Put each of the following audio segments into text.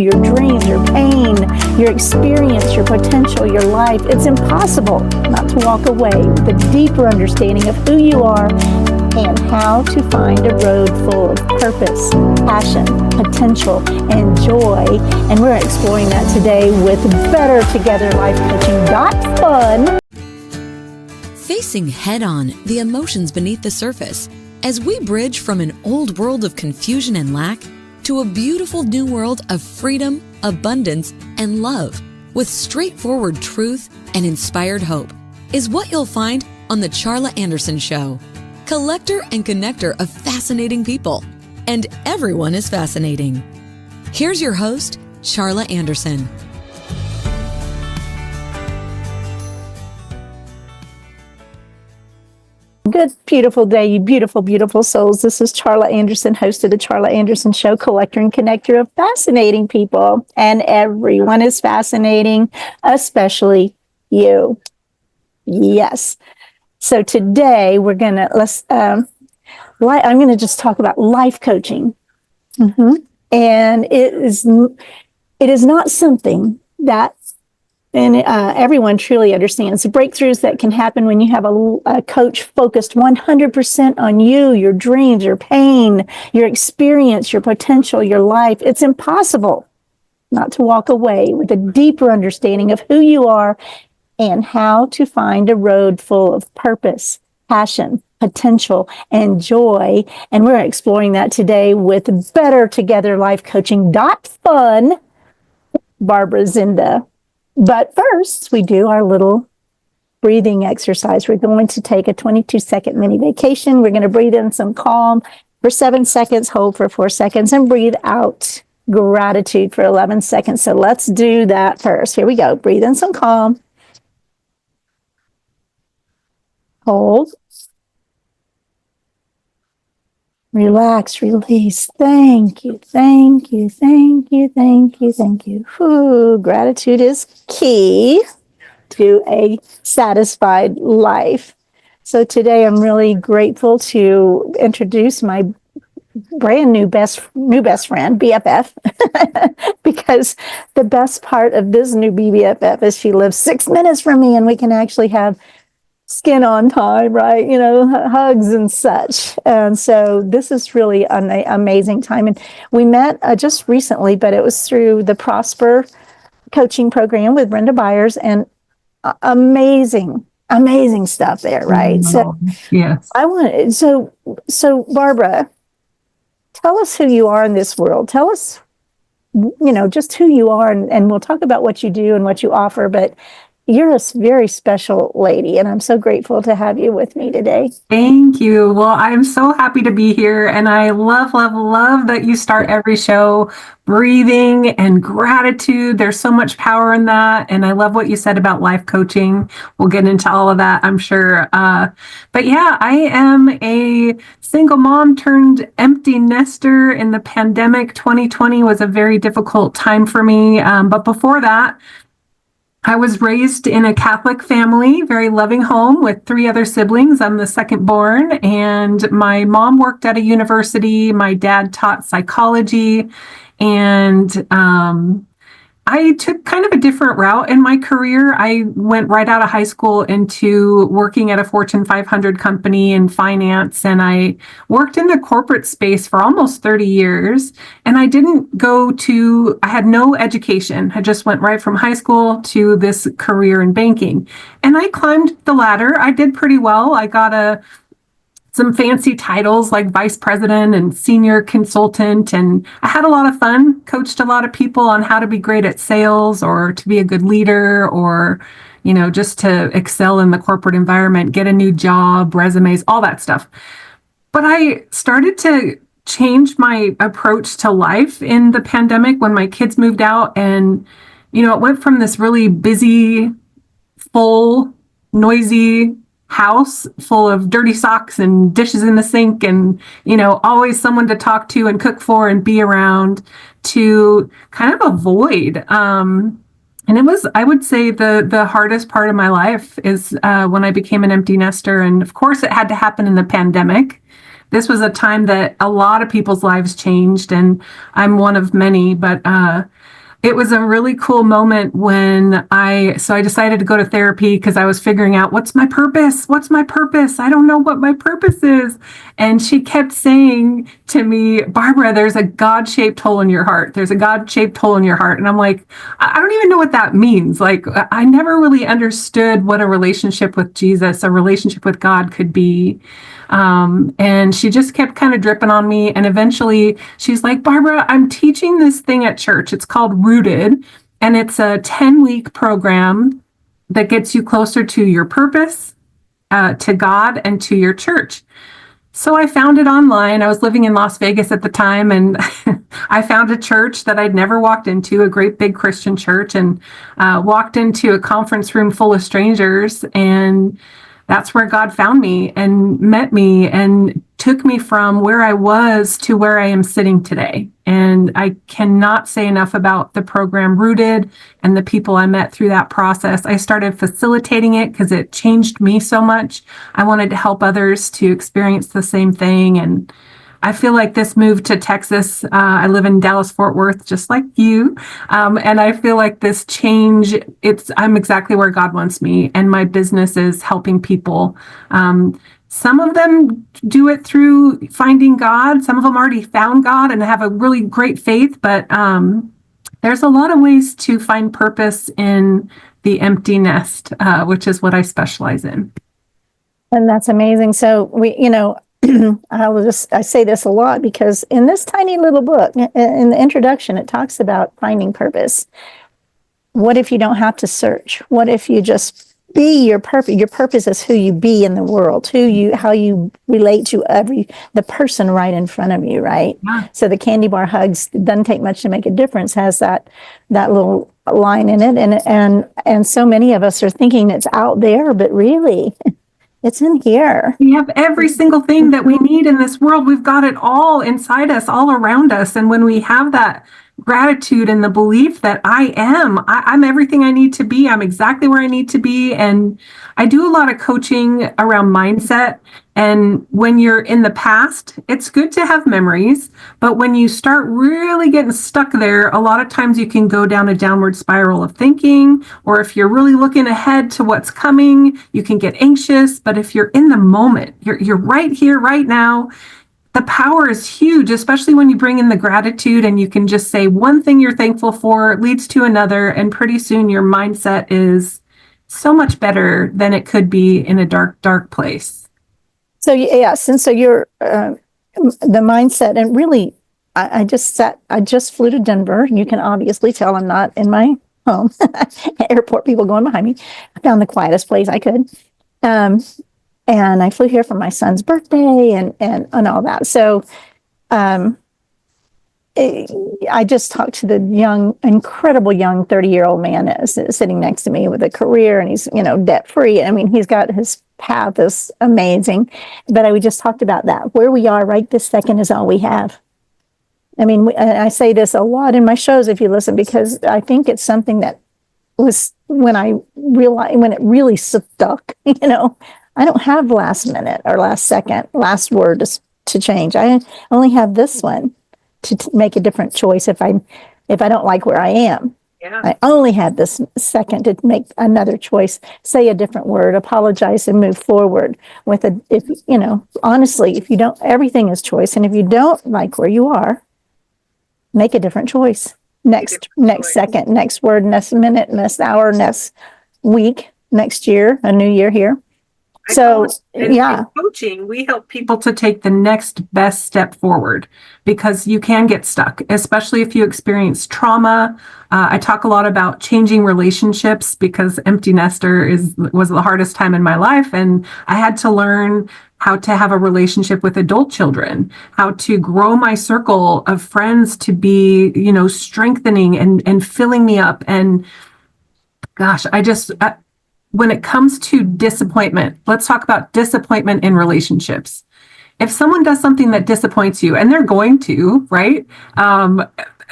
your dreams, your pain, your experience, your potential, your life. It's impossible not to walk away with a deeper understanding of who you are and how to find a road full of purpose, passion, potential, and joy. And we're exploring that today with Better Together Life Coaching. Fun. Facing head-on the emotions beneath the surface as we bridge from an old world of confusion and lack to a beautiful new world of freedom, abundance, and love with straightforward truth and inspired hope is what you'll find on The Charla Anderson Show. Collector and connector of fascinating people. And everyone is fascinating. Here's your host, Charla Anderson. Good, beautiful day, you beautiful, beautiful souls. This is Charla Anderson, host of The Charla Anderson Show, collector and connector of fascinating people. And everyone is fascinating, especially you. Yes. So today we're going to, I'm going to just talk about life coaching. And it is not something that everyone truly understands. The breakthroughs that can happen when you have a coach focused 100% on you, your dreams, your pain, your experience, your potential, your life. It's impossible not to walk away with a deeper understanding of who you are and how to find a road full of purpose, passion, potential, and joy. And we're exploring that today with Better Together Life Coaching. Fun, Barbara Zinda. But first, we do our little breathing exercise. We're going to take a 22-second mini vacation. We're going to breathe in some calm for 7 seconds, hold for 4 seconds, and breathe out gratitude for 11 seconds. So let's do that first. Here we go. Breathe in some calm. Hold. Relax, release. Thank you, thank you, thank you, thank you, thank you. Ooh, gratitude is key to a satisfied life. So today I'm really grateful to introduce my brand new best friend, BFF, because the best part of this new BFF is she lives 6 minutes from me and we can actually have skin on time, right? You know, hugs and such. And so this is really an amazing time. And we met just recently, but it was through the Prosper coaching program with Brenda Byers, and amazing stuff there, right? So yes. So Barbara, tell us who you are in this world. Tell us, just who you are, and we'll talk about what you do and what you offer, but you're a very special lady, and I'm so grateful to have you with me today. Thank you. Well, I'm so happy to be here, and I love that you start every show breathing and gratitude. There's so much power in that, and I love what you said about life coaching. We'll get into all of that, I'm sure. But yeah, I am a single mom turned empty nester in the pandemic. 2020 was a very difficult time for me, but before that, I was raised in a Catholic family, very loving home with 3 other siblings. I'm the second born, and my mom worked at a university. My dad taught psychology, and I took kind of a different route in my career. I went right out of high school into working at a Fortune 500 company in finance, and I worked in the corporate space for almost 30 years. And I had no education. I just went right from high school to this career in banking. And I climbed the ladder. I did pretty well. I got some fancy titles like vice president and senior consultant. And I had a lot of fun, coached a lot of people on how to be great at sales or to be a good leader or, just to excel in the corporate environment, get a new job, resumes, all that stuff. But I started to change my approach to life in the pandemic when my kids moved out. And, it went from this really busy, full, noisy house full of dirty socks and dishes in the sink and, always someone to talk to and cook for and be around, to kind of a void. And it was, I would say, the hardest part of my life is when I became an empty nester. And of course, it had to happen in the pandemic. This was a time that a lot of people's lives changed, and I'm one of many. But It was a really cool moment when I decided to go to therapy because I was figuring out what's my purpose? What's my purpose? I don't know what my purpose is. And she kept saying to me, Barbara, there's a God-shaped hole in your heart. There's a God-shaped hole in your heart. And I'm like, I don't even know what that means. Like, I never really understood what a relationship with Jesus, a relationship with God could be. And she just kept kind of dripping on me. And eventually she's like, Barbara, I'm teaching this thing at church. It's called Rooted. And it's a 10-week program that gets you closer to your purpose, to God, and to your church. So I found it online. I was living in Las Vegas at the time, and I found a church that I'd never walked into, a great big Christian church, and walked into a conference room full of strangers. And that's where God found me and met me and took me from where I was to where I am sitting today. And I cannot say enough about the program Rooted and the people I met through that process. I started facilitating it because it changed me so much. I wanted to help others to experience the same thing. And I feel like this move to Texas, I live in Dallas, Fort Worth, just like you. And I feel like this change, I'm exactly where God wants me. And my business is helping people. Some of them do it through finding God. Some of them already found God and have a really great faith. But there's a lot of ways to find purpose in the empty nest, which is what I specialize in. And that's amazing. So I say this a lot because in this tiny little book, in the introduction, it talks about finding purpose. What if you don't have to search? What if you just be your purpose? Your purpose is who you be in the world, how you relate to the person right in front of you, right? Yeah. So the candy bar hugs doesn't take much to make a difference has that little line in it, and so many of us are thinking it's out there, but really. It's in here. We have every single thing that we need in this world. We've got it all inside us, all around us. And when we have that gratitude and the belief that I'm everything I need to be, I'm exactly where I need to be. And I do a lot of coaching around mindset. And when you're in the past, it's good to have memories. But when you start really getting stuck there, a lot of times you can go down a downward spiral of thinking. Or if you're really looking ahead to what's coming, you can get anxious. But if you're in the moment, you're right here, right now, the power is huge, especially when you bring in the gratitude and you can just say one thing you're thankful for leads to another. And pretty soon your mindset is so much better than it could be in a dark, dark place. So yes, and so you're the mindset, and really, I just flew to Denver. You can obviously tell I'm not in my home. Airport people going behind me. I found the quietest place I could, and I flew here for my son's birthday and all that. So, I just talked to the incredible young 30-year-old man sitting next to me with a career, and he's debt free. I mean, he's got his path is amazing, but we just talked about that. Where we are right this second is all we have. I mean, I say this a lot in my shows if you listen, because I think it's something that was when it really stuck. I don't have last minute or last second, last word to change. I only have this one to make a different choice if I don't like where I am. Yeah. I only had this second to make another choice, say a different word, apologize, and move forward honestly, if you don't, everything is choice. And if you don't like where you are, make a different choice. Next second, next word, next minute, next hour, next week, next year, a new year here. So, in coaching, we help people to take the next best step forward, because you can get stuck, especially if you experience trauma. I talk a lot about changing relationships, because empty nester was the hardest time in my life. And I had to learn how to have a relationship with adult children, how to grow my circle of friends to be, strengthening and filling me up. And gosh, when it comes to disappointment, let's talk about disappointment in relationships. If someone does something that disappoints you, and they're going to, right?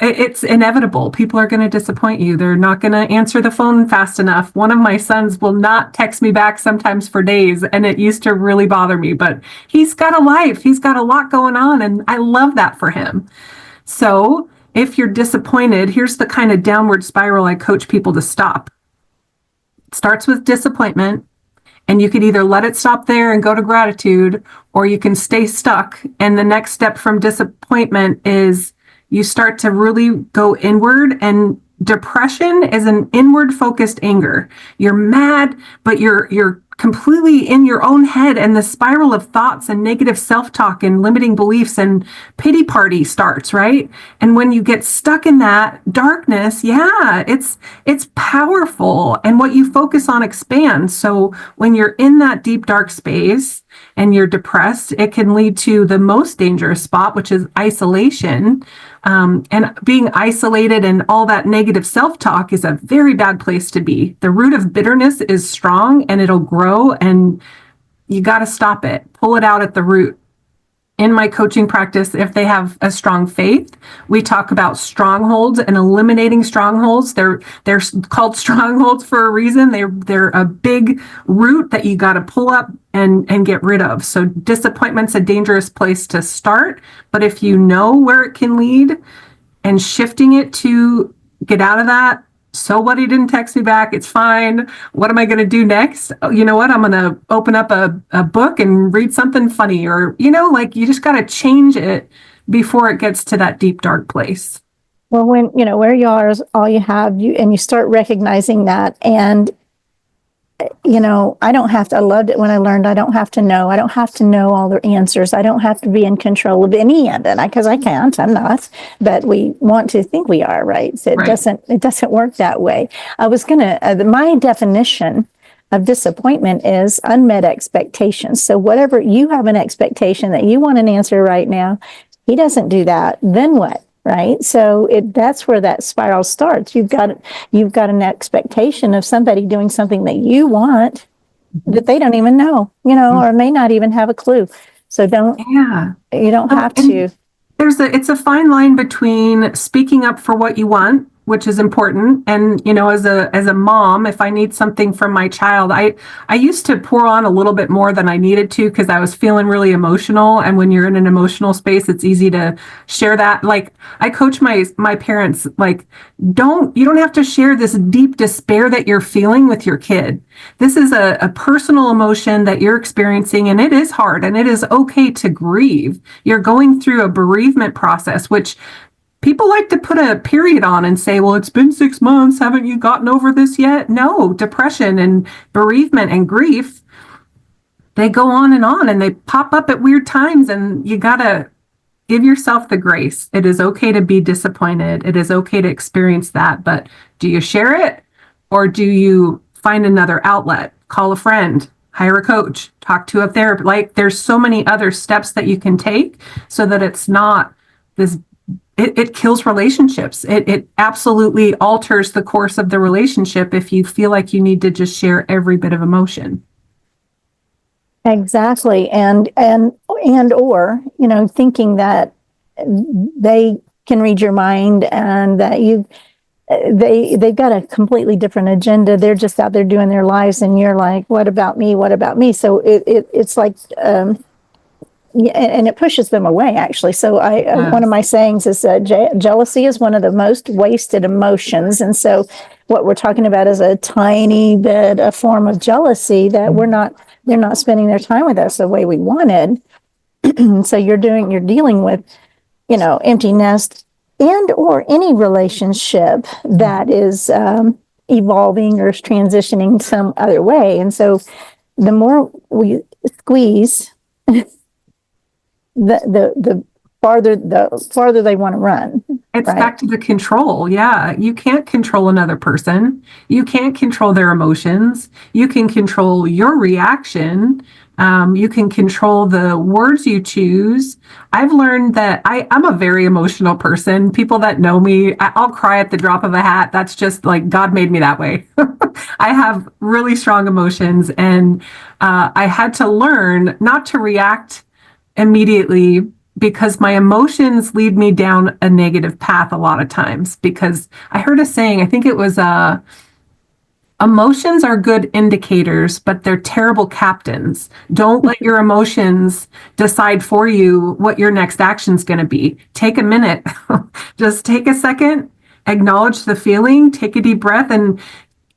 It's inevitable. People are going to disappoint you. They're not going to answer the phone fast enough. One of my sons will not text me back sometimes for days, and it used to really bother me, but he's got a life. He's got a lot going on, and I love that for him. So if you're disappointed, here's the kind of downward spiral I coach people to stop. It starts with disappointment, and you could either let it stop there and go to gratitude, or you can stay stuck. And the next step from disappointment is you start to really go inward. And depression is an inward focused anger. You're mad, but you're completely in your own head, and the spiral of thoughts and negative self-talk and limiting beliefs and pity party starts, right? And when you get stuck in that darkness, yeah, it's powerful, and what you focus on expands. So when you're in that deep dark space and you're depressed, it can lead to the most dangerous spot, which is isolation. And being isolated and all that negative self-talk is a very bad place to be. The root of bitterness is strong, and it'll grow, and you got to stop it, pull it out at the root. In my coaching practice, if they have a strong faith, we talk about strongholds and eliminating strongholds. They're called strongholds for a reason. They're a big root that you got to pull up and get rid of. So disappointment's a dangerous place to start, but if you know where it can lead and shifting it to get out of that. So what, he didn't text me back. It's fine. What am I going to do next? Oh, you know what? I'm going to open up a book and read something funny, or, like you just got to change it before it gets to that deep, dark place. Well, when, where you are is all you have, and you start recognizing that. And, I don't have to, I loved it when I learned I don't have to know all the answers. I don't have to be in control of any of it, because I can't, I'm not, but we want to think we are, right? So it doesn't work that way. I was my definition of disappointment is unmet expectations. So whatever you have an expectation that you want an answer right now, he doesn't do that, then what? Right. So that's where that spiral starts. You've got an expectation of somebody doing something that you want that they don't even know, or may not even have a clue. So you don't have to. It's a fine line between speaking up for what you want, which is important. And, as a mom, if I need something from my child, I used to pour on a little bit more than I needed to, because I was feeling really emotional. And when you're in an emotional space, it's easy to share that. Like, I coach my parents, like, you don't have to share this deep despair that you're feeling with your kid. This is a personal emotion that you're experiencing, and it is hard, and it is okay to grieve. You're going through a bereavement process, which people like to put a period on and say, well, it's been 6 months. Haven't you gotten over this yet? No, depression and bereavement and grief, they go on, and they pop up at weird times, and you got to give yourself the grace. It is okay to be disappointed. It is okay to experience that. But do you share it, or do you find another outlet? Call a friend, hire a coach, talk to a therapist. Like, there's so many other steps that you can take so that it's not this. It kills relationships. It absolutely alters the course of the relationship if you feel like you need to just share every bit of emotion. Exactly. And or, thinking that they can read your mind, and that they've got a completely different agenda. They're just out there doing their lives, and you're like, what about me? What about me? So it's like, yeah, and it pushes them away, actually. So one of my sayings is jealousy is one of the most wasted emotions. And so what we're talking about is a tiny bit, a form of jealousy that they're not spending their time with us the way we wanted. So you're dealing with, empty nest and or any relationship that is evolving or transitioning some other way. And so the more we squeeze, the farther they want to run. It's right? Back to the control. Yeah. You can't control another person. You can't control their emotions. You can control your reaction. You can control the words you choose. I've learned that I'm a very emotional person. People that know me, I'll cry at the drop of a hat. That's just like God made me that way. I have really strong emotions, and I had to learn not to react immediately, because my emotions lead me down a negative path a lot of times. Because I heard a saying, I think it was Emotions are good indicators, but they're terrible captains. Don't let your emotions decide for you what your next action's going to be. Take a minute, just take a second, acknowledge the feeling, take a deep breath. And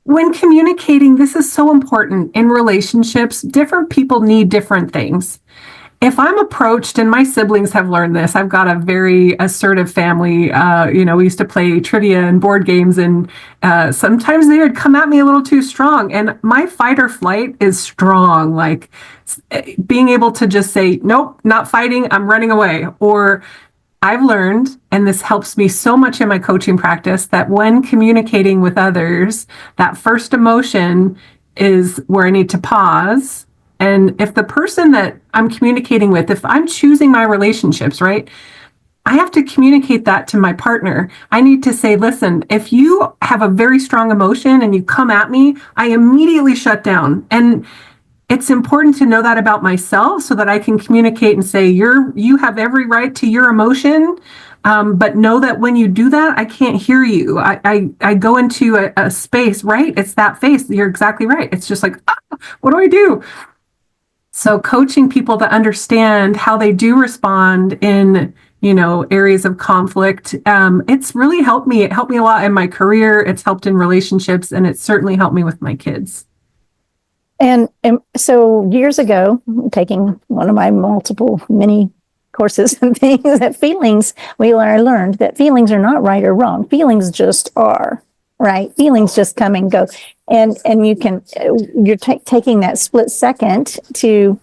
when communicating, this is so important in relationships. Different people need different things. If I'm approached, and my siblings have learned this, I've got a very assertive family. We used to play trivia and board games, and sometimes they would come at me a little too strong. And my fight or flight is strong, like being able to just say, nope, not fighting, I'm running away. Or I've learned, and this helps me so much in my coaching practice, that when communicating with others, that first emotion is where I need to pause. And if the person that I'm communicating with, if I'm choosing my relationships, right, I have to communicate that to my partner. I need to say, listen, if you have a very strong emotion and you come at me, I immediately shut down. And it's important to know that about myself so that I can communicate and say, you have every right to your emotion. But know that when you do that, I can't hear you. I go into a space, right? It's that face. You're exactly right. It's just like, what do I do? So coaching people to understand how they do respond in, areas of conflict, it's really helped me. It helped me a lot in my career. It's helped in relationships, and it's certainly helped me with my kids. And so years ago, taking one of my multiple mini courses and things, that I learned that feelings are not right or wrong. Feelings just are, right? Feelings just come and go. And you're taking that split second to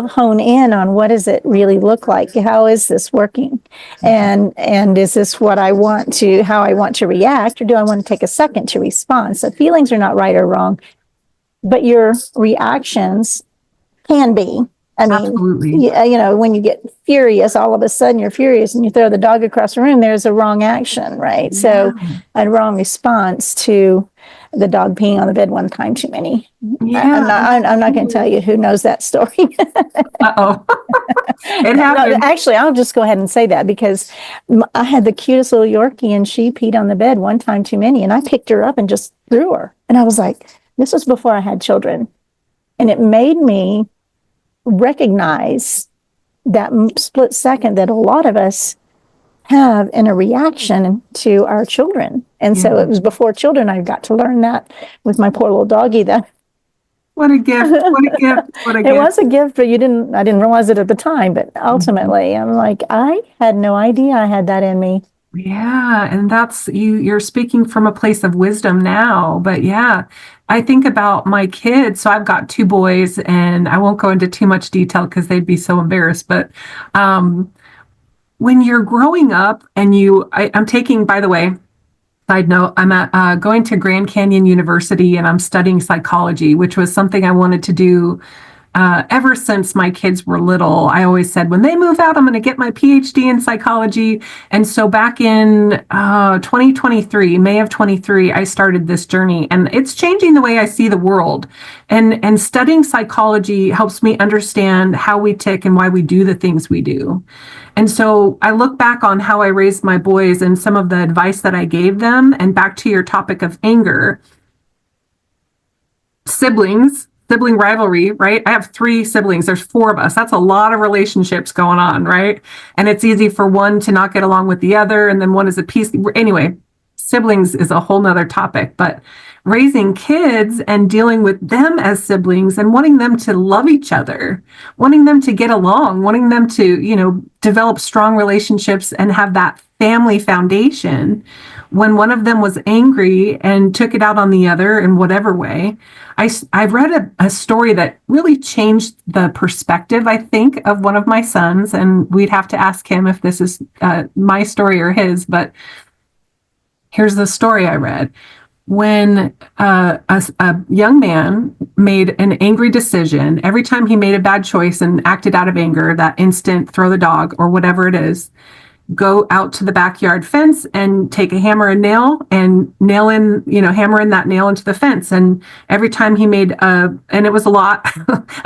hone in on what does it really look like? How is this working? And is this how I want to react, or do I want to take a second to respond? So feelings are not right or wrong, but your reactions can be. I mean, absolutely. When you get furious, all of a sudden you're furious and you throw the dog across the room, there's a wrong action, right? Yeah. So a wrong response to the dog peeing on the bed one time too many. Yeah. I'm not going to tell you who knows that story. Uh-oh. It happened. No, actually, I'll just go ahead and say that because I had the cutest little Yorkie and she peed on the bed one time too many, and I picked her up and just threw her. And I was like, this was before I had children. And it made me recognize that split second that a lot of us have in a reaction to our children. And so it was before children, I got to learn that with my poor little doggie. What a gift. What a gift. What a gift. It was a gift, but I didn't realize it at the time. But ultimately, I'm like, I had no idea I had that in me. Yeah. And that's you're speaking from a place of wisdom now. But yeah, I think about my kids. So I've got 2 boys, and I won't go into too much detail because they'd be so embarrassed. But when you're growing up and I'm taking, by the way, side note, I'm going to Grand Canyon University, and I'm studying psychology, which was something I wanted to do ever since my kids were little. I always said, when they move out, I'm going to get my PhD in psychology. And so back in 2023, May of 23, I started this journey, and it's changing the way I see the world. And studying psychology helps me understand how we tick and why we do the things we do. And so I look back on how I raised my boys and some of the advice that I gave them. And back to your topic of anger, sibling rivalry, right? I have 3 siblings. There's 4 of us. That's a lot of relationships going on, right? And it's easy for one to not get along with the other, and then one is a piece. Anyway, siblings is a whole nother topic, but raising kids and dealing with them as siblings and wanting them to love each other, wanting them to get along, wanting them to, develop strong relationships and have that family foundation. When one of them was angry and took it out on the other in whatever way, I read a story that really changed the perspective, I think, of one of my sons. And we'd have to ask him if this is my story or his, but here's the story I read. When a young man made an angry decision, every time he made a bad choice and acted out of anger, that instant throw the dog or whatever it is, go out to the backyard fence and take a hammer and nail and hammer in that nail into the fence. And every time he made and it was a lot,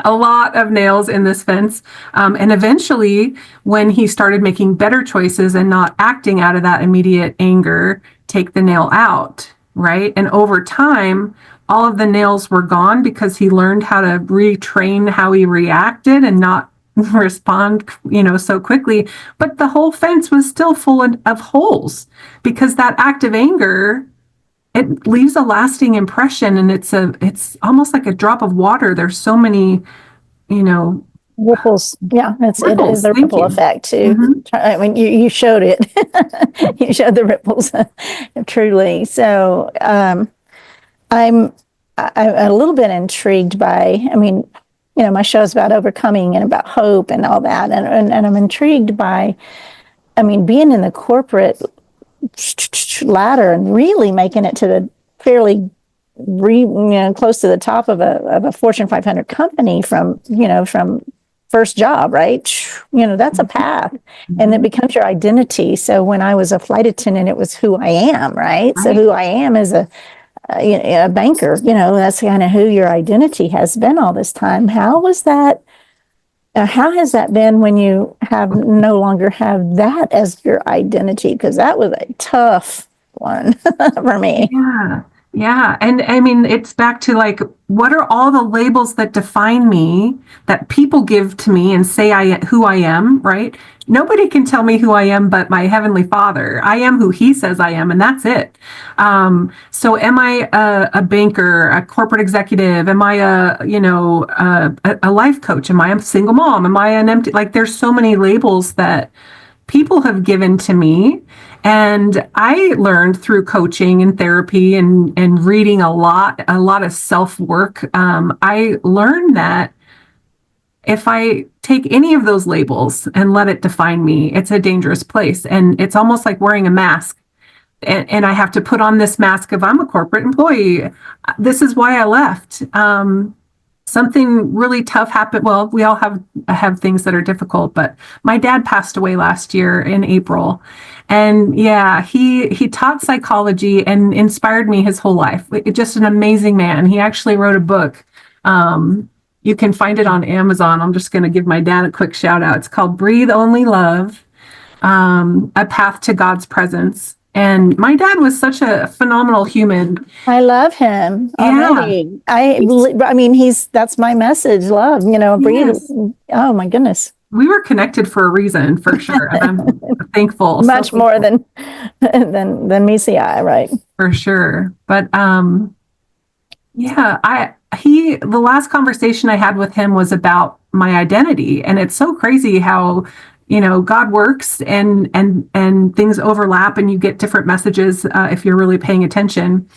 a lot of nails in this fence. And eventually, when he started making better choices and not acting out of that immediate anger, take the nail out. right? And over time, all of the nails were gone because he learned how to retrain how he reacted and not respond, so quickly. But the whole fence was still full of holes because that act of anger, it leaves a lasting impression, and it's almost like a drop of water. There's so many, you know, Ripples. Yeah, it is ripples. the Thank ripple you. effect too. Mm-hmm. I mean, you showed it. You showed the ripples, truly. So I'm a little bit intrigued by. I mean, my show is about overcoming and about hope and all that, and I'm intrigued by. I mean, being in the corporate ladder and really making it to the fairly close to the top of a Fortune 500 company from first job, right? That's a path, and it becomes your identity. So when I was a flight attendant, it was who I am, right? So who I am is a banker. That's kind of who your identity has been all this time. How was that? How has that been when you have no longer have that as your identity? Because that was a tough one for me. Yeah. Yeah. And I mean, it's back to like, what are all the labels that define me that people give to me and say who I am, right? Nobody can tell me who I am but my Heavenly Father. I am who He says I am, and that's it. So am I a banker, a corporate executive? Am I a life coach? Am I a single mom? Am I an empty, like there's so many labels that people have given to me. And I learned through coaching and therapy and reading a lot of self-work. I learned that if I take any of those labels and let it define me, it's a dangerous place. And it's almost like wearing a mask. And I have to put on this mask of I'm a corporate employee. This is why I left. Something really tough happened. Well, we all have things that are difficult, but my dad passed away last year in April. And yeah, he taught psychology and inspired me his whole life. Just an amazing man. He actually wrote a book. You can find it on Amazon. I'm just going to give my dad a quick shout out. It's called Breathe Only Love, A Path to God's Presence. And my dad was such a phenomenal human. I love him already. I mean, that's my message. Love, breathe. Yes. Oh my goodness. We were connected for a reason, for sure. And I'm thankful. Much more than me see I, right? For sure. But yeah, the last conversation I had with him was about my identity. And it's so crazy how God works and things overlap and you get different messages if you're really paying attention.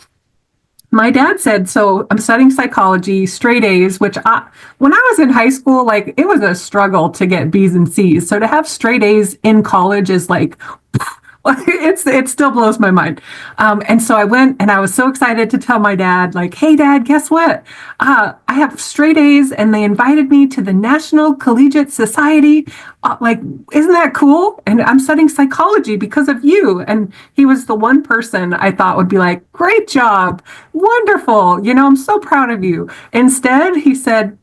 My dad said, so I'm studying psychology, straight A's, which when I was in high school, like it was a struggle to get B's and C's. So to have straight A's in college is like, it still blows my mind. And so I went and I was so excited to tell my dad, like, hey, Dad, guess what? I have straight A's and they invited me to the National Collegiate Society. Like, isn't that cool? And I'm studying psychology because of you. And he was the one person I thought would be like, great job. Wonderful. I'm so proud of you. Instead, he said,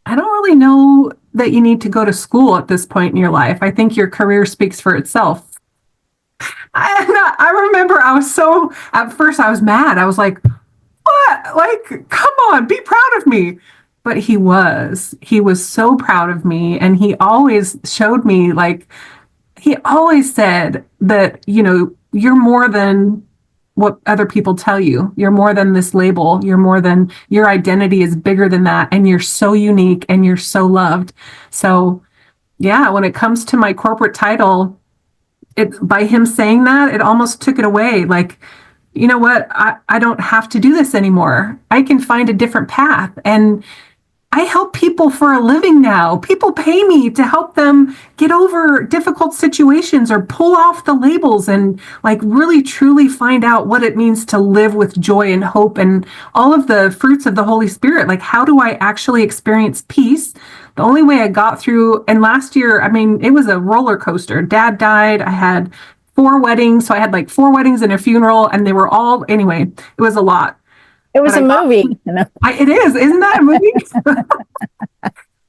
I don't really know that you need to go to school at this point in your life. I think your career speaks for itself. I remember at first I was mad. I was like, what? Like, come on, be proud of me. But he was so proud of me. And he always showed me, like, he always said that, you're more than what other people tell you. You're more than this label. Your identity is bigger than that. And you're so unique and you're so loved. So yeah, when it comes to my corporate title, by him saying that, it almost took it away. Like, you know what? I don't have to do this anymore. I can find a different path. And I help people for a living now. People pay me to help them get over difficult situations or pull off the labels and like really truly find out what it means to live with joy and hope and all of the fruits of the Holy Spirit. Like, how do I actually experience peace? The only way I got through, and last year, I mean, it was a roller coaster. Dad died. I had 4 weddings. So I had like 4 weddings and a funeral, and they were all, anyway, it was a lot. It was a movie. It is. Isn't that a movie?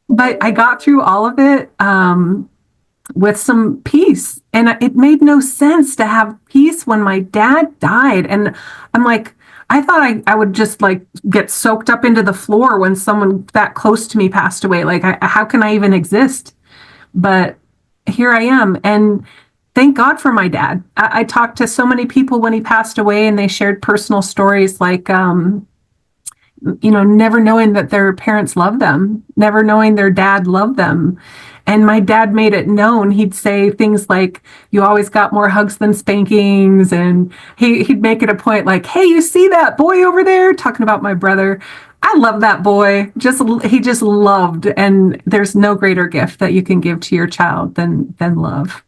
But I got through all of it. with some peace. And it made no sense to have peace when my dad died. And I'm like, I thought I would just like get soaked up into the floor when someone that close to me passed away. Like, how can I even exist? But here I am. And thank God for my dad. I talked to so many people when he passed away, and they shared personal stories like, never knowing that their parents loved them, never knowing their dad loved them. And my dad made it known. He'd say things like, you always got more hugs than spankings. And he'd make it a point like, hey, you see that boy over there? Talking about my brother. I love that boy. He just loved. And there's no greater gift that you can give to your child than love.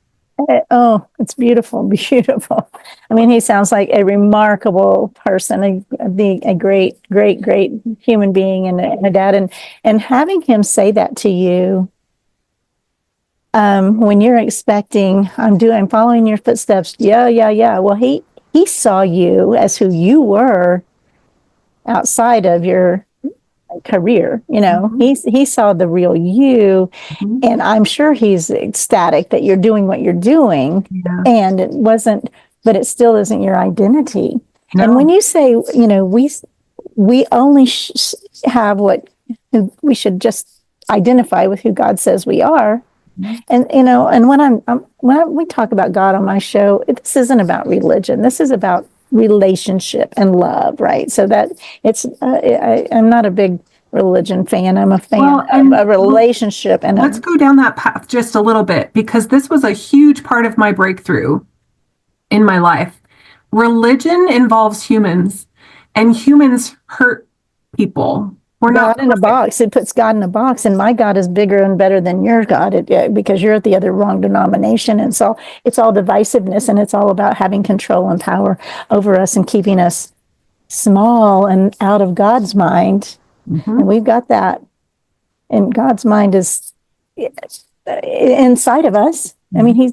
Oh, it's beautiful, beautiful. I mean, he sounds like a remarkable person, a great, great, great human being and a dad. And having him say that to you, when you're expecting, I'm following your footsteps. Yeah, yeah, yeah. Well, he saw you as who you were outside of your career. He saw the real you. Mm-hmm. And I'm sure he's ecstatic that you're doing what you're doing. Yeah. And but it still isn't your identity. No. And when you say, we only have we should just identify with who God says we are. Mm-hmm. And when we talk about God on my show, this isn't about religion. This is about relationship and love, right? So that I'm not a big religion fan. I'm a fan of a relationship. And let's go down that path just a little bit, because this was a huge part of my breakthrough in my life. Religion involves humans, and humans hurt people. We're not God in a box. It puts God in a box, and my God is bigger and better than your God, because you're at the other wrong denomination. And so it's all divisiveness, and it's all about having control and power over us and keeping us small and out of God's mind. Mm-hmm. And we've got that. And God's mind is inside of us. Mm-hmm. I mean,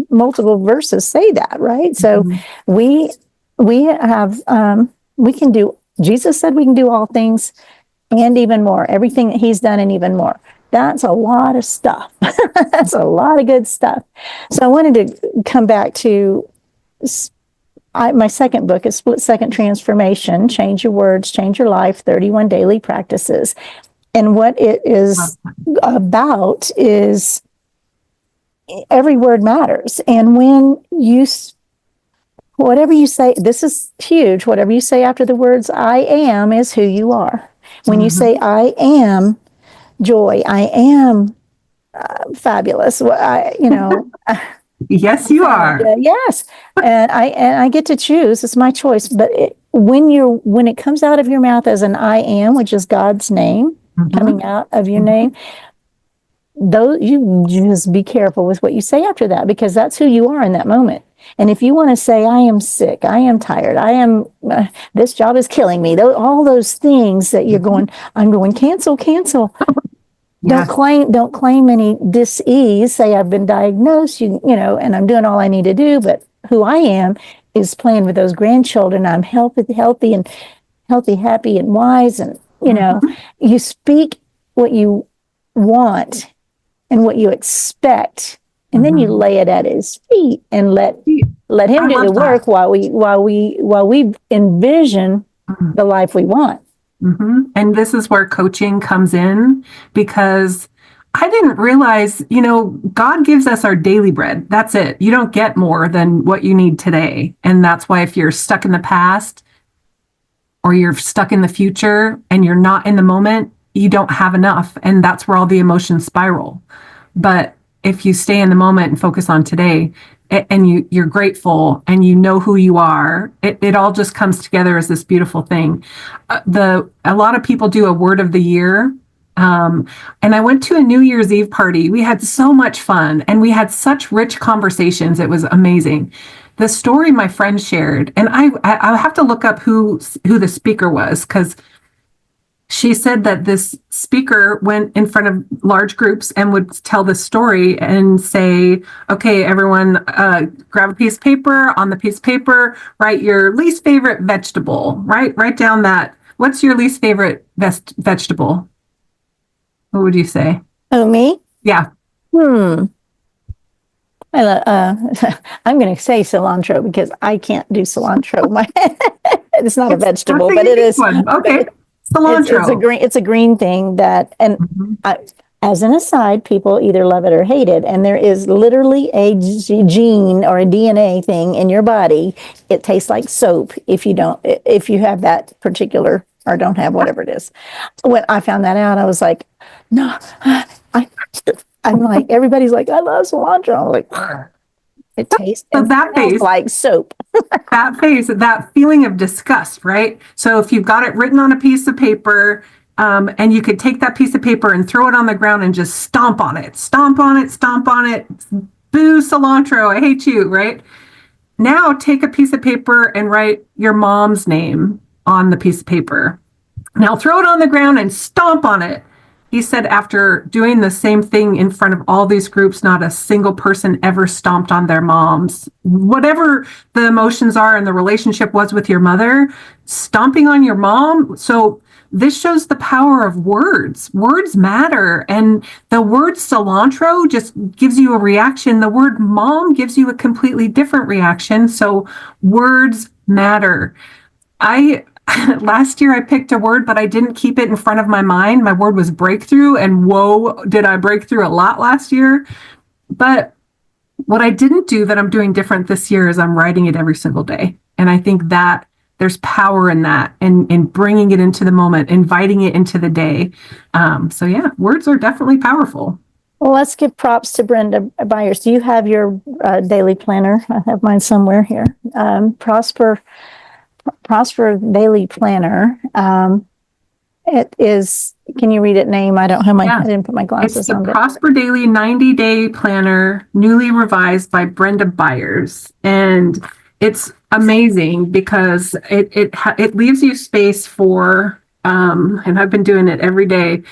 multiple verses say that, right? So mm-hmm. we can do, Jesus said we can do all things and even more, everything that he's done and even more. That's a lot of stuff. That's a lot of good stuff. So I wanted to come back to my second book is Split Second Transformation, Change Your Words, Change Your Life, 31 Daily Practices. And what it is about is every word matters. And when whatever you say, this is huge, whatever you say after the words I am is who you are. When mm-hmm. you say I am joy, I am fabulous, yes, you are. Yes, and I get to choose. It's my choice. But when it comes out of your mouth as an I am, which is God's name mm-hmm. coming out of your name, you just be careful with what you say after that, because that's who you are in that moment. And if you want to say, I am sick, I am tired, this job is killing me, all those things that you're going, I'm going, cancel. Yes. Don't claim any dis-ease. Say I've been diagnosed, and I'm doing all I need to do. But who I am is playing with those grandchildren. I'm healthy, happy, and wise. And, mm-hmm. you speak what you want and what you expect. And then you lay it at his feet and let him do the work while we envision the life we want. Mm-hmm. And this is where coaching comes in, because I didn't realize, God gives us our daily bread. That's it. You don't get more than what you need today. And that's why if you're stuck in the past or you're stuck in the future and you're not in the moment, you don't have enough. And that's where all the emotions spiral. But if you stay in the moment and focus on today, and you're grateful and you know who you are, it all just comes together as this beautiful thing. A lot of people do a word of the year. And I went to a New Year's Eve party. We had so much fun and we had such rich conversations. It was amazing. The story my friend shared, and I have to look up who the speaker was, because she said that this speaker went in front of large groups and would tell the story and say, okay, everyone, grab a piece of paper. On the piece of paper, write your least favorite vegetable. Write down that. What's your least favorite vegetable? What would you say? Oh, me? Yeah. I'm going to say cilantro because I can't do cilantro. It's not a That's vegetable, a but it unique is. one. Okay. It's a Cilantro. green. It's a green thing that, and Mhm. I, as an aside, people either love it or hate it. And there is literally a gene or a DNA thing in your body. It tastes like soap if you don't, if you have that particular or don't have whatever it is. When I found that out, I was like, no, I, I'm like, everybody's like, I love cilantro. I'm like, it tastes So and that smells face, like soap. that feeling of disgust, right? So if you've got it written on a piece of paper, and you could take that piece of paper and throw it on the ground and just stomp on it, stomp on it, stomp on it, boo cilantro, I hate you, right? Now take a piece of paper and write your mom's name on the piece of paper. Now throw it on the ground and stomp on it. He said after doing the same thing in front of all these groups, not a single person ever stomped on their moms. Whatever the emotions are and the relationship was with your mother, stomping on your mom. So this shows the power of words. Words matter. And the word cilantro just gives you a reaction. The word mom gives you a completely different reaction. So words matter. I last year I picked a word, but I didn't keep it in front of my mind. My word was breakthrough, and whoa, did I break through a lot last year. But what I didn't do that I'm doing different this year is I'm writing it every single day. And I think that there's power in that and in bringing it into the moment, inviting it into the day. So yeah, words are definitely powerful. Well, let's give props to Brenda Byers. Do you have your daily planner? I have mine somewhere here. Prosper Daily Planner. It is, can you read it name? I don't have Yeah. I didn't put my It's glasses the on. Prosper Daily 90-Day Planner, newly revised by Brenda Byers. And it's amazing because it leaves you space for, and I've been doing it every day.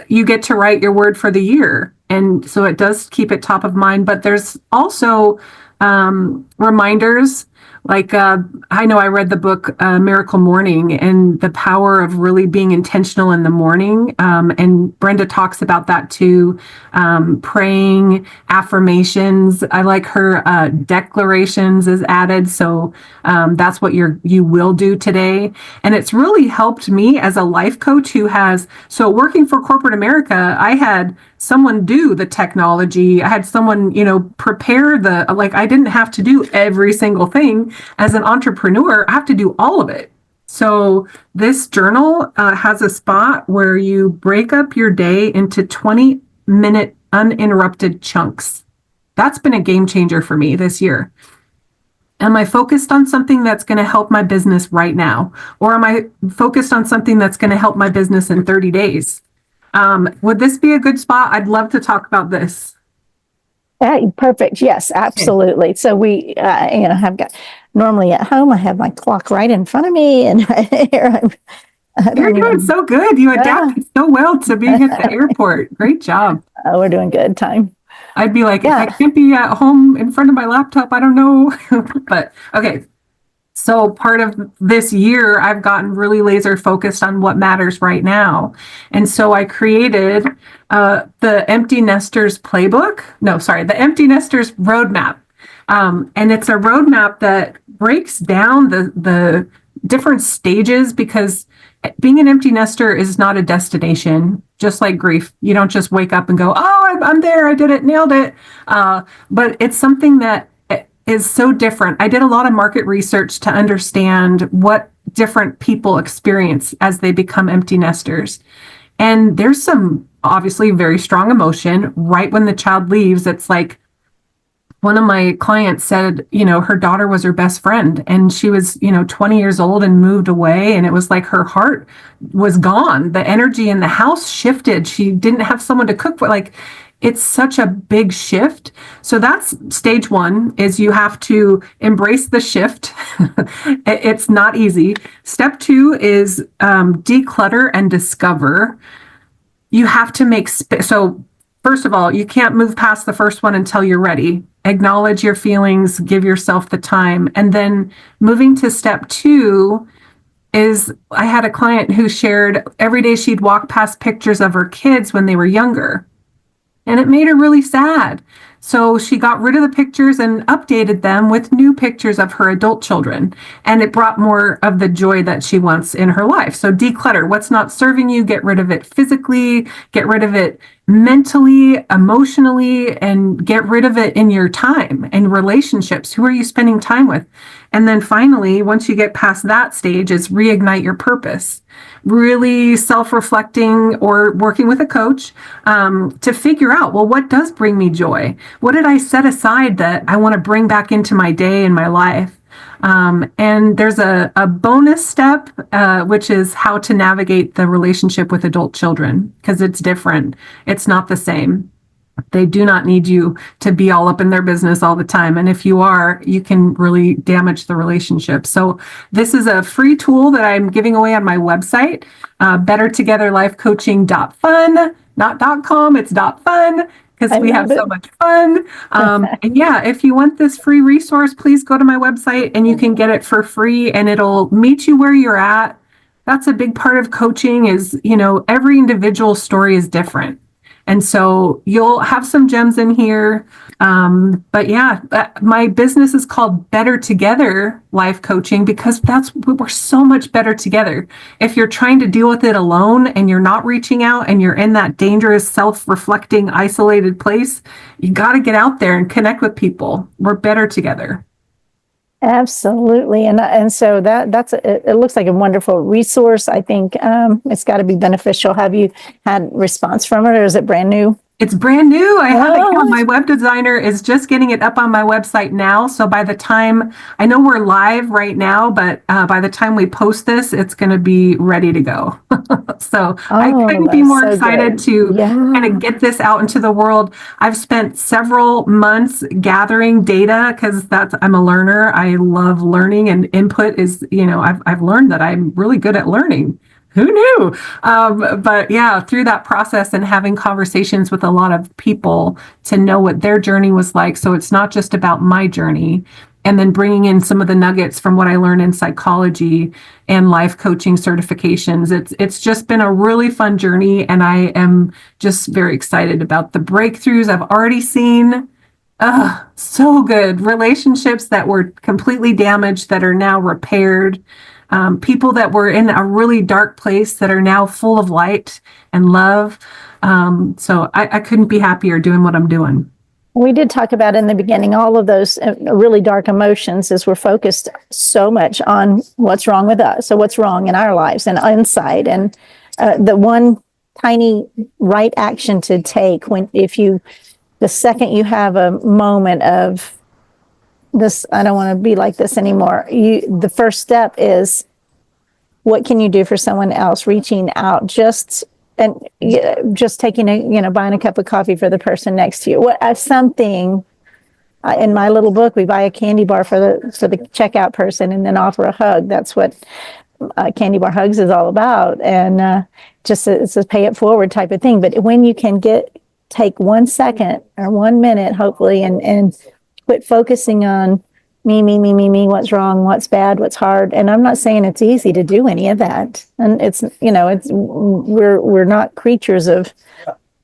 You get to write your word for the year. And so it does keep it top of mind, but there's also reminders. Like, I know I read the book Miracle Morning and the power of really being intentional in the morning. And Brenda talks about that too. Praying, affirmations. I like her declarations is added. So that's what you will do today. And it's really helped me as a life coach who has, so working for corporate America, I had someone do the technology. I had someone, prepare I didn't have to do every single thing. As an entrepreneur, I have to do all of it. So this journal has a spot where you break up your day into 20-minute uninterrupted chunks. That's been a game changer for me this year. Am I focused on something that's going to help my business right now? Or am I focused on something that's going to help my business in 30 days? Would this be a good spot? I'd love to talk about this. Perfect. Yes, absolutely. So we, have got normally at home, I have my clock right in front of me, and here You're doing so good. You adapted so well to being at the airport. Great job. We're doing good time. I'd be like, if I can't be at home in front of my laptop, I don't know. But okay. So part of this year, I've gotten really laser focused on what matters right now. And so I created the Empty Nesters Playbook. No, sorry, the Empty Nesters Roadmap. And it's a roadmap that breaks down the different stages, because being an empty nester is not a destination, just like grief. You don't just wake up and go, oh, I'm there, I did it, nailed it. But it's something that is so different. I did a lot of market research to understand what different people experience as they become empty nesters. And there's some obviously very strong emotion right when the child leaves. It's like, one of my clients said, her daughter was her best friend, and she was, 20 years old and moved away. And it was like her heart was gone. The energy in the house shifted. She didn't have someone to cook for. Like, it's such a big shift. So that's stage one, is you have to embrace the shift. It's not easy. Step two is declutter and discover. You have to make space. So first of all, you can't move past the first one until you're ready. Acknowledge your feelings, give yourself the time. And then moving to step two is, I had a client who shared every day she'd walk past pictures of her kids when they were younger. And it made her really sad. So she got rid of the pictures and updated them with new pictures of her adult children. And it brought more of the joy that she wants in her life. So declutter what's not serving you, get rid of it physically, get rid of it mentally, emotionally, and get rid of it in your time and relationships. Who are you spending time with? And then finally, once you get past that stage, is reignite your purpose. Really self-reflecting or working with a coach to figure out, well, what does bring me joy? What did I set aside that I want to bring back into my day and my life? And there's a bonus step, which is how to navigate the relationship with adult children, because it's different. It's not the same. They do not need you to be all up in their business all the time. And if you are, you can really damage the relationship. So this is a free tool that I'm giving away on my website, bettertogetherlifecoaching.fun, not .com, it's .fun, because we have so much fun. And yeah, if you want this free resource, please go to my website and you can get it for free and it'll meet you where you're at. That's a big part of coaching is, every individual story is different. And so you'll have some gems in here. But yeah, my business is called Better Together Life Coaching because we're so much better together. If you're trying to deal with it alone and you're not reaching out and you're in that dangerous, self-reflecting, isolated place, you got to get out there and connect with people. We're better together. Absolutely. And so it looks like a wonderful resource. I think it's got to be beneficial. Have you had response from it or is it brand new? It's brand new. I have it. My web designer is just getting it up on my website now. So by the time, I know we're live right now, but by the time we post this, it's going to be ready to go. So I couldn't be more excited to kind of get this out into the world. I've spent several months gathering data because I'm a learner. I love learning and input is, I've learned that I'm really good at learning. Who knew? But yeah, through that process and having conversations with a lot of people to know what their journey was like. So it's not just about my journey. And then bringing in some of the nuggets from what I learned in psychology and life coaching certifications. It's just been a really fun journey. And I am just very excited about the breakthroughs I've already seen. So good. Relationships that were completely damaged that are now repaired. People that were in a really dark place that are now full of light and love. So I couldn't be happier doing what I'm doing. We did talk about in the beginning, all of those really dark emotions as we're focused so much on what's wrong with us. So what's wrong in our lives and inside. And the one tiny right action to take the second you have a moment of, this, I don't want to be like this anymore. The first step is, what can you do for someone else? Reaching out, just taking buying a cup of coffee for the person next to you. Something in my little book, we buy a candy bar for the checkout person and then offer a hug. That's what Candy Bar Hugs is all about, and it's a pay it forward type of thing. But when you can take 1 second or 1 minute, hopefully, and quit focusing on me, what's wrong, what's bad, what's hard. And I'm not saying it's easy to do any of that. And we're not creatures of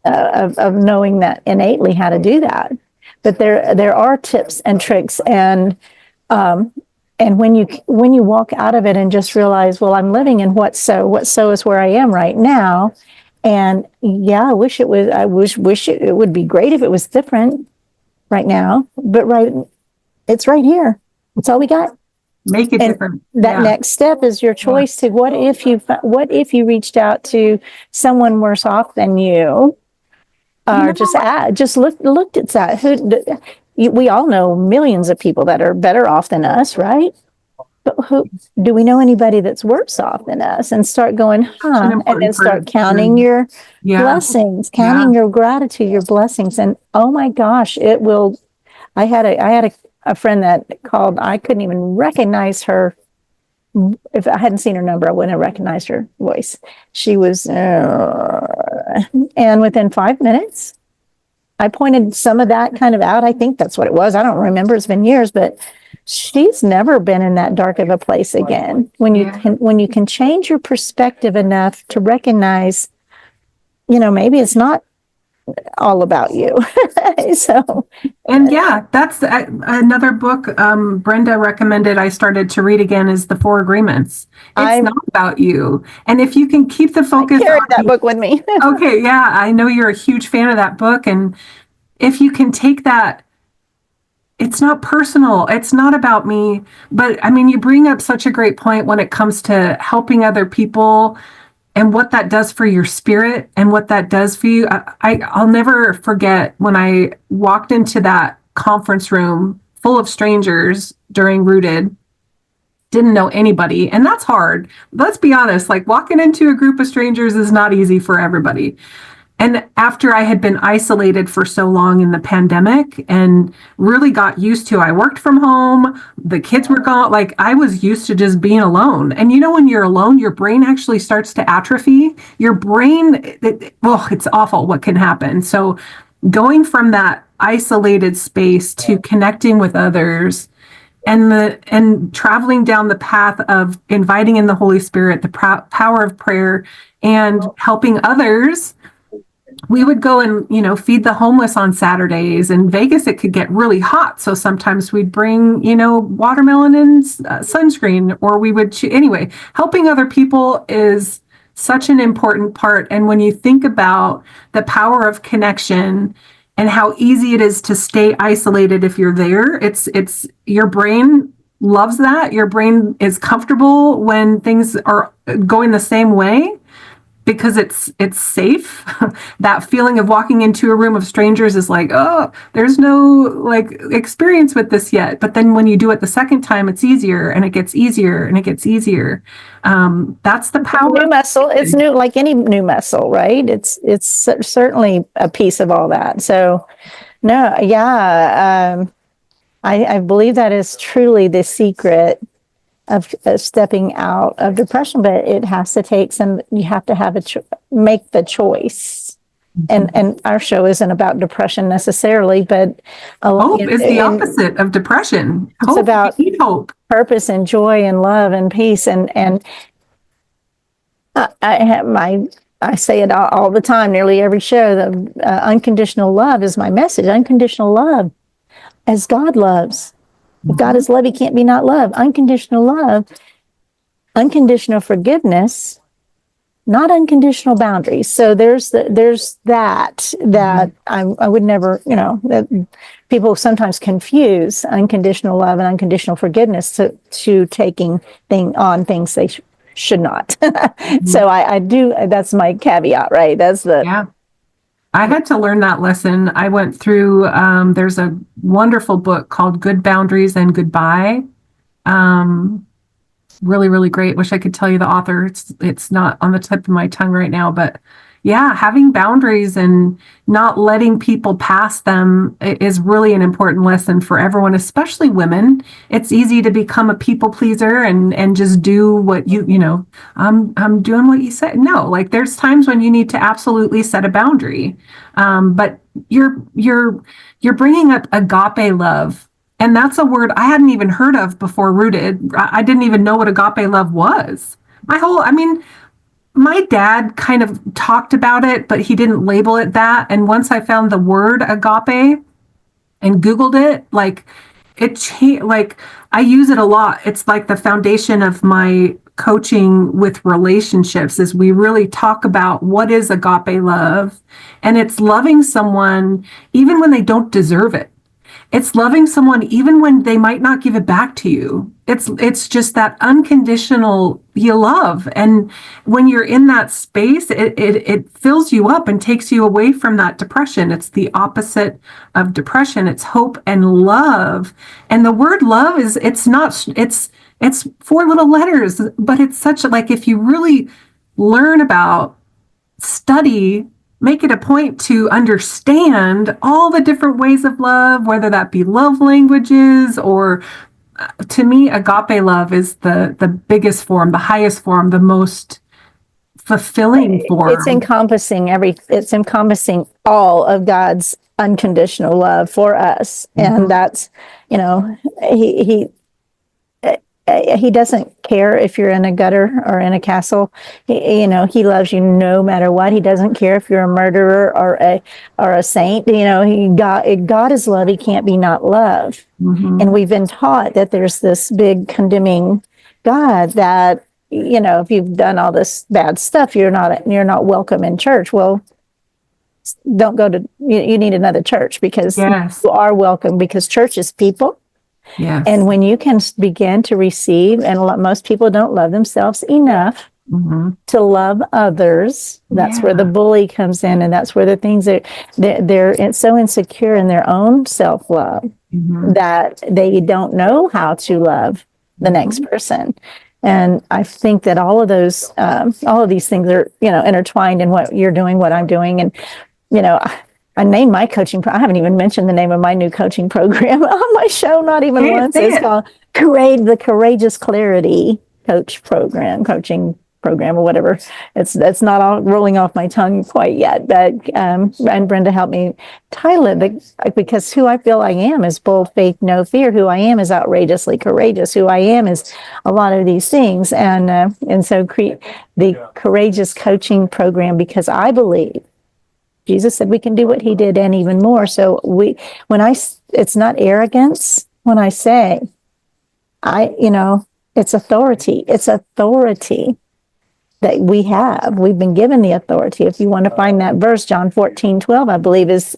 knowing that innately how to do that. But there are tips and tricks, and when you walk out of it and just realize, well, I'm living in what's so is where I am right now. And yeah, I wish it would be great if it was different right now, but it's right here. It's all we got. Make it different. That next step is your choice to what if you reached out to someone worse off than you, or just looked at that. We all know millions of people that are better off than us, right? But who do we know anybody that's worse off than us? And start going, and then start counting your blessings, counting your gratitude, your blessings, and oh my gosh, it will. I had a friend that called. I couldn't even recognize her. If I hadn't seen her number, I wouldn't have recognized her voice. She was, and within 5 minutes, I pointed some of that kind of out. I think that's what it was. I don't remember. It's been years, but she's never been in that dark of a place again. When you can change your perspective enough to recognize, maybe it's not all about you. So, And yeah, that's another book Brenda recommended I started to read again is The Four Agreements. It's I not about you. And if you can keep the I focus carry that on, book with me. okay, yeah, I know you're a huge fan of that book. And if you can take that, it's not personal. It's not about me. But I mean, you bring up such a great point when it comes to helping other people and what that does for your spirit and what that does for you. I'll never forget when I walked into that conference room full of strangers during Rooted, didn't know anybody. And that's hard. Let's be honest, like walking into a group of strangers is not easy for everybody. And after I had been isolated for so long in the pandemic and really got used to, I worked from home, the kids were gone, like I was used to just being alone. And you know, when you're alone, your brain actually starts to atrophy. Your brain, it's awful what can happen. So going from that isolated space to connecting with others and traveling down the path of inviting in the Holy Spirit, the power of prayer and helping others, we would go and feed the homeless on Saturdays. In Vegas it could get really hot, so sometimes we'd bring watermelon and sunscreen, or we would anyway. Helping other people is such an important part, and when you think about the power of connection and how easy it is to stay isolated if you're there, it's your brain loves that. Your brain is comfortable when things are going the same way because it's safe. That feeling of walking into a room of strangers is like, oh, there's no like experience with this yet. But then when you do it the second time, it's easier and it gets easier and it gets easier. That's the power. New muscle. It's new, like any new muscle, right? It's certainly a piece of all that. So, no, yeah, I believe that is truly the secret of stepping out of depression, but it has to take some. You have to have make the choice. And our show isn't about depression necessarily, but hope is the opposite of depression. It's about hope, purpose, and joy, and love, and peace, and I say it all the time, nearly every show. The unconditional love is my message. Unconditional love, as God loves. If God is love, he can't be not love. Unconditional love, unconditional forgiveness, not unconditional boundaries. So there's that I would never, that people sometimes confuse unconditional love and unconditional forgiveness to taking on things they should not. So I do, that's my caveat, right? Yeah. I had to learn that lesson. I went through, there's a wonderful book called Good Boundaries and Goodbye. Really, really great. Wish I could tell you the author. It's not on the tip of my tongue right now, but yeah, having boundaries and not letting people pass them is really an important lesson for everyone, especially women. It's easy to become a people pleaser and just do what I'm doing what you said. No, like there's times when you need to absolutely set a boundary. But you're bringing up agape love. And that's a word I hadn't even heard of before Rooted. I didn't even know what agape love was. My dad kind of talked about it, but he didn't label it that. And once I found the word agape and Googled it, like it changed, like I use it a lot. It's like the foundation of my coaching with relationships is we really talk about what is agape love. And it's loving someone even when they don't deserve it. It's loving someone even when they might not give it back to you. It's just that unconditional you love. And when you're in that space, it fills you up and takes you away from that depression. It's the opposite of depression. It's hope and love. And the word love it's 4 little letters, but it's such like if you really learn about, study, make it a point to understand all the different ways of love, whether that be love languages or to me, agape love is the biggest form, the highest form, the most fulfilling form. It's encompassing all of God's unconditional love for us. And that's, he he doesn't care if you're in a gutter or in a castle. He loves you no matter what. He doesn't care if you're a murderer or a saint. God is love. He can't be not love. And we've been taught that there's this big condemning God that, if you've done all this bad stuff, you're not welcome in church. Well, don't go to, you need another church, because Yes. you are welcome, because church is people. Yes. And when you can begin to receive, and most people don't love themselves enough to love others, that's where the bully comes in, and that's where the things they're so insecure in their own self-love that they don't know how to love the next person. And I think that all of these things are, intertwined in what you're doing, what I'm doing. And, I named my I haven't even mentioned the name of my new coaching program on my show, not even once. It's called the Courageous Clarity coaching program, or whatever. It's not all rolling off my tongue quite yet, but and Brenda helped me title it, because who I feel I am is bold faith, no fear. Who I am is outrageously courageous. Who I am is a lot of these things, and so create the Courageous Coaching Program, because I believe Jesus said we can do what he did and even more. So it's not arrogance when I say, it's authority. It's authority that we've been given the authority. If you want to find that verse, John 14:12, I believe is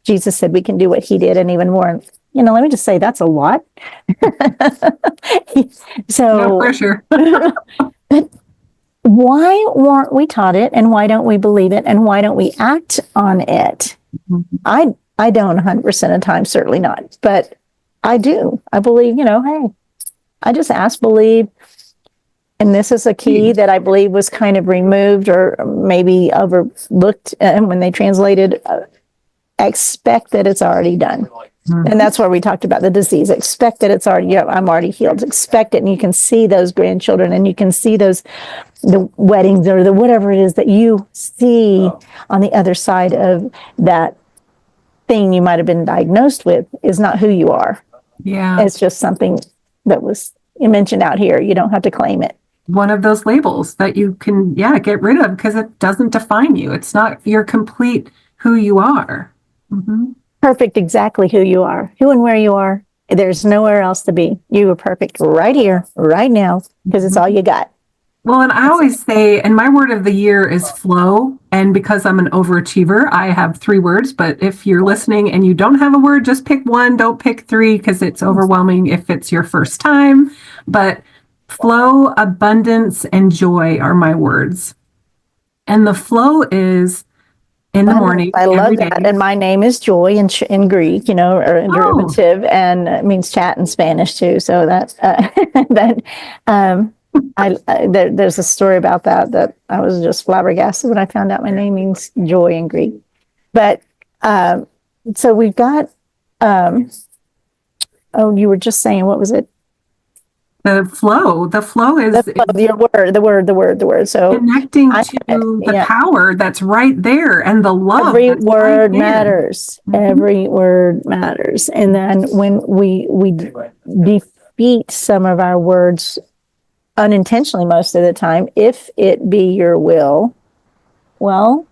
Jesus said we can do what he did and even more. And, let me just say that's a lot. So no pressure. But why weren't we taught it, and why don't we believe it, and why don't we act on it? I don't 100% of the time, certainly not, but I do. I believe, hey, I just ask, believe. And this is a key that I believe was kind of removed or maybe overlooked when they translated, expect that it's already done. And that's where we talked about the disease. Expect that it's already, I'm already healed. Expect it. And you can see those grandchildren, and you can see the weddings, or the whatever it is that you see on the other side of that thing you might have been diagnosed with is not who you are. Yeah. It's just something that was mentioned out here. You don't have to claim it. One of those labels that you can, get rid of, because it doesn't define you. It's not your complete who you are. Perfect, exactly who you are, who and where you are. There's nowhere else to be. You are perfect right here, right now, because it's all you got. Well, and I always say, and my word of the year is flow. And because I'm an overachiever, I have 3 words. But if you're listening and you don't have a word, just pick one. Don't pick 3, because it's overwhelming if it's your first time. But flow, abundance, and joy are my words. And the flow is in the morning. I love that. And my name is Joy in Greek, or a derivative, and it means chat in Spanish too. So that's there's a story about that I was just flabbergasted when I found out my name means joy in Greek. But so we've got. You were just saying, what was it? The flow is the word. So connecting to the power that's right there, and the love. Every word matters. Every word matters. And then when we defeat some of our words unintentionally, most of the time, if it be your will, well,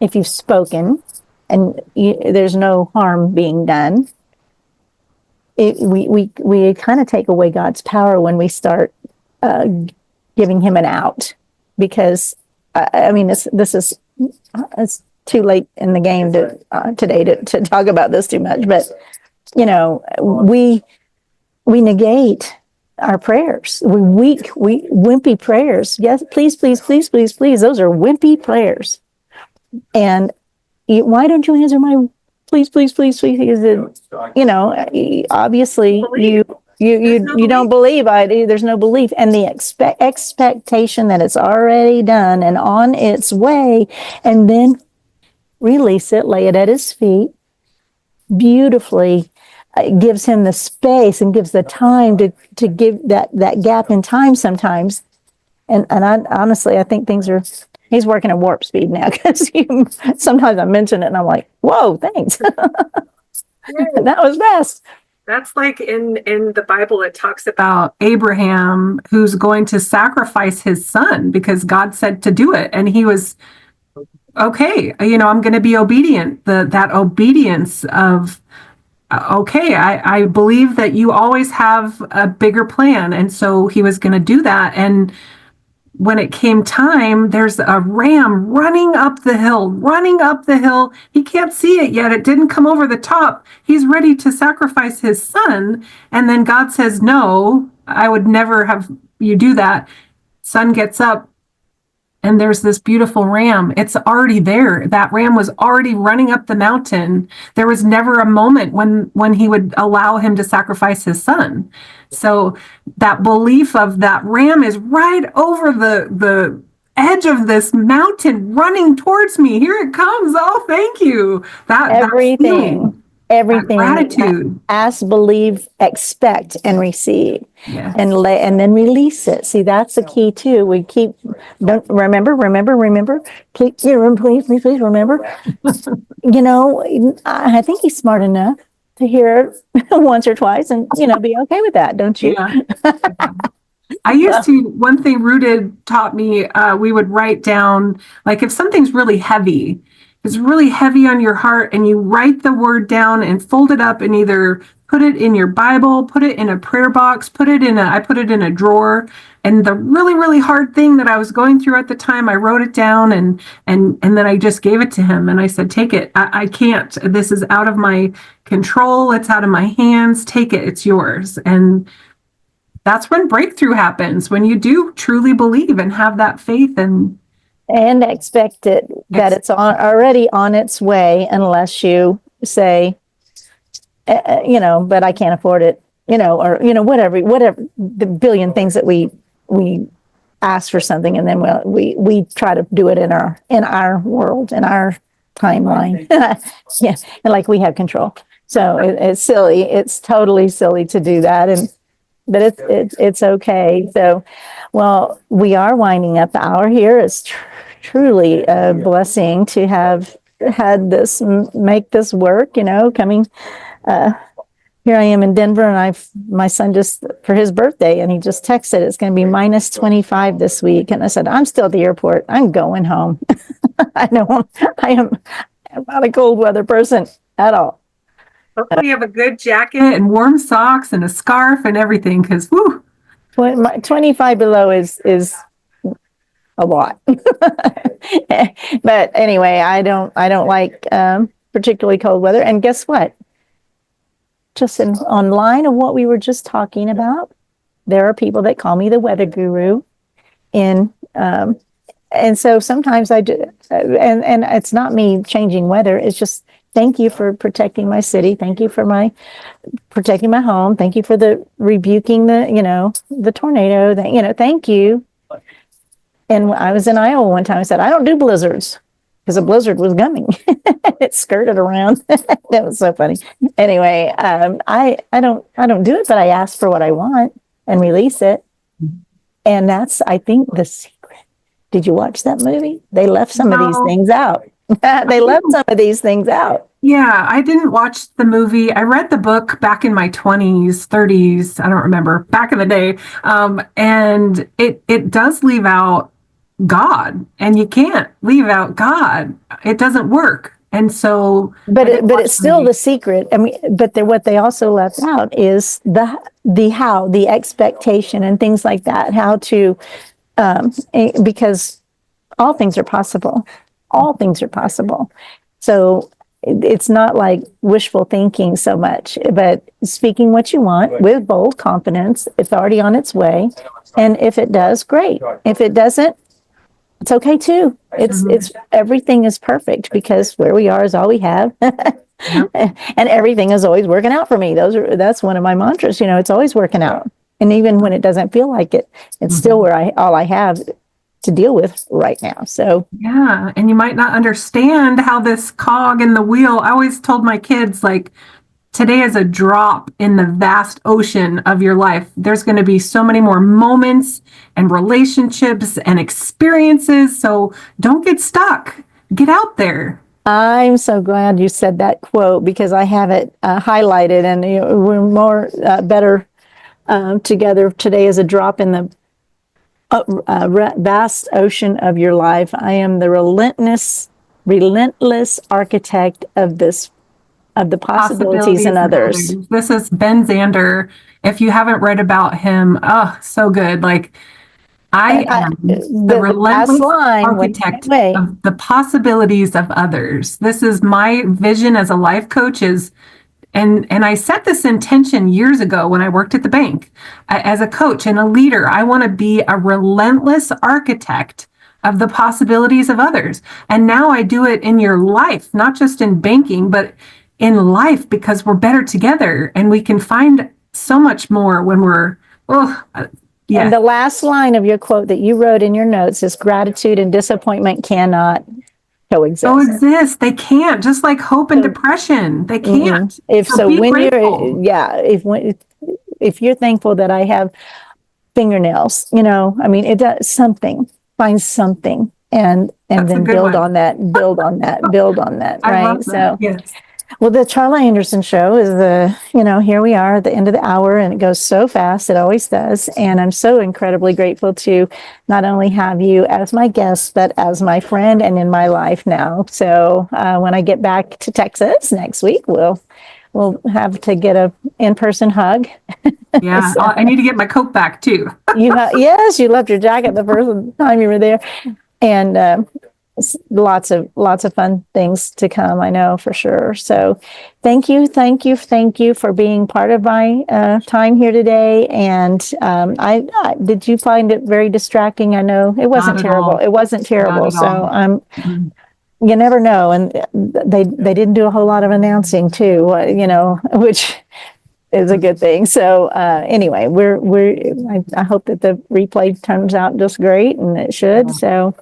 if you've spoken and there's no harm being done, we kind of take away God's power when we start giving him an out, because it's too late in the game today to talk about this too much, but we negate our prayers. We wimpy prayers. Yes, please, please, please, please, please. Those are wimpy prayers. And why don't you answer my please, please, please, please? Because obviously you don't believe. There's no belief, and the expectation that it's already done and on its way, and then release it, lay it at his feet, beautifully. Gives him the space and gives the time to give that gap in time sometimes. And I think he's working at warp speed now, because sometimes I mention it and I'm like, whoa, thanks. That was fast. That's like in the Bible, it talks about Abraham who's going to sacrifice his son because God said to do it. And he was, okay, I'm going to be obedient. That obedience of, okay, I believe that you always have a bigger plan. And so he was going to do that. And when it came time, there's a ram running up the hill, running up the hill. He can't see it yet. It didn't come over the top. He's ready to sacrifice his son. And then God says, no, I would never have you do that. Son gets up, and there's this beautiful ram. It's already there. That ram was already running up the mountain. There was never a moment when he would allow him to sacrifice his son. So that belief of that ram is right over the edge of this mountain running towards me. Here it comes. Oh, thank you. Everything. That gratitude. Ask, believe, expect, and receive. Yes. And then release it. See, that's the key too. We keep remember. Please remember. I think he's smart enough to hear it once or twice and be okay with that, don't you? Yeah. I used to, one thing Rooted taught me, we would write down, like if something's really heavy, it's really heavy on your heart, and you write the word down and fold it up and either put it in your Bible, put it in a prayer box, I put it in a drawer. And the really, really hard thing that I was going through at the time, I wrote it down and then I just gave it to him. And I said, take it. I can't. This is out of my control. It's out of my hands. Take it. It's yours. And that's when breakthrough happens, when you do truly believe and have that faith and expect it, that it's already on its way, unless you say, but I can't afford it, or whatever the billion things that we ask for something, and then we try to do it in our world, in our timeline. Yeah, and like we have control. So it's silly. It's totally silly to do that, but it's okay. So, well, we are winding up the hour here. It's truly a blessing to have had this, make this work, coming, here I am in Denver, and my son just, for his birthday, and he just texted, it's going to be minus 25 this week. And I said, I'm still at the airport. I'm going home. I'm not a cold weather person at all. Hopefully you have a good jacket and warm socks and a scarf and everything, because 25 below is a lot. But anyway, I don't like particularly cold weather. And guess what? Just online of what we were just talking about, there are people that call me the weather guru. And so sometimes I do, and it's not me changing weather. It's just, thank you for protecting my city. Thank you for protecting my home. Thank you for the rebuking the tornado. Thank you. And I was in Iowa one time. I said, I don't do blizzards, because a blizzard was coming. It skirted around. That was so funny. Anyway, I don't do it, but I ask for what I want and release it. And that's, I think, the secret. Did you watch that movie? They left some of these things out. They left some of these things out. Yeah, I didn't watch the movie. I read the book back in my 20s, 30s. I don't remember, back in the day. And it does leave out God, and you can't leave out God. It doesn't work. And so, but it's still the secret. I mean, but what they also left out is the expectation and things like that. How to, because all things are possible. All things are possible. So it's not like wishful thinking so much, but speaking what you want with bold confidence. It's already on its way, and if it does, great. If it doesn't, it's okay too. It's everything is perfect, because where we are is all we have. And everything is always working out for me. That's one of my mantras, it's always working out. And even when it doesn't feel like it, it's still all I have to deal with right now. So yeah. And you might not understand how this cog in the wheel, I always told my kids, like, today is a drop in the vast ocean of your life. There's going to be so many more moments and relationships and experiences. So don't get stuck. Get out there. I'm so glad you said that quote because I have it highlighted, and we're more better together today as a drop in the vast ocean of your life. I am the relentless architect of the possibilities in Possibilities of others. others. This is Ben Zander. If you haven't read about him, oh, so good. Like, I And am the the last relentless line went that architect way. of the possibilities of others. This is my vision as a life coach is, and I set this intention years ago when I worked at the bank. As a coach and a leader, I want to be a relentless architect of the possibilities of others. And now I do it in your life, not just in banking, but in life, because we're better together and we can find so much more when we're, yeah. And the last line of your quote that you wrote in your notes is gratitude and disappointment cannot coexist. They can't, just like hope and depression. They can't. Be When grateful. if you're thankful that I have fingernails, I mean, it does something, find something, and That's a then good build one. on that, build on that, build on that, I right? love that. Yes. Well, the Charla Anderson Show is here we are at the end of the hour, and it goes so fast. It always does. And I'm so incredibly grateful to not only have you as my guest, but as my friend and in my life now. So when I get back to Texas next week, we'll have to get a in-person hug. Yeah. So, I need to get my coat back too. yes, you left your jacket the first time you were there. And lots of fun things to come, I know for sure. So thank you for being part of my time here today. And I did you find it very distracting? I know it wasn't Not at terrible. all. It wasn't terrible. Not at So all. I'm you never know. And they didn't do a whole lot of announcing too, which is a good thing. So anyway, I hope that the replay turns out just great, and it should. So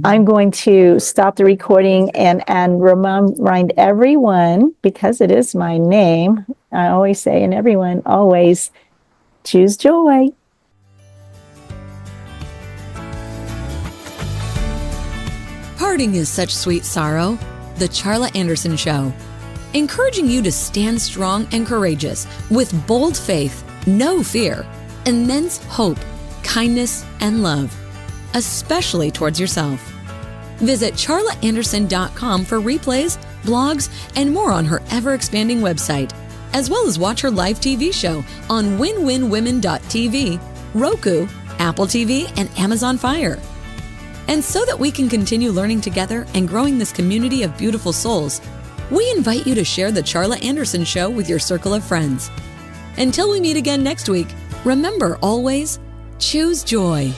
I'm going to stop the recording and remind everyone, because it is my name, I always say, and everyone always choose joy. Parting is such sweet sorrow. The Charla Anderson Show, encouraging you to stand strong and courageous with bold faith, no fear, immense hope, kindness, and love, especially towards yourself. Visit charlaanderson.com for replays, blogs, and more on her ever-expanding website, as well as watch her live TV show on winwinwomen.tv, Roku, Apple TV, and Amazon Fire. And so that we can continue learning together and growing this community of beautiful souls, we invite you to share the Charla Anderson Show with your circle of friends. Until we meet again next week, remember always, choose joy.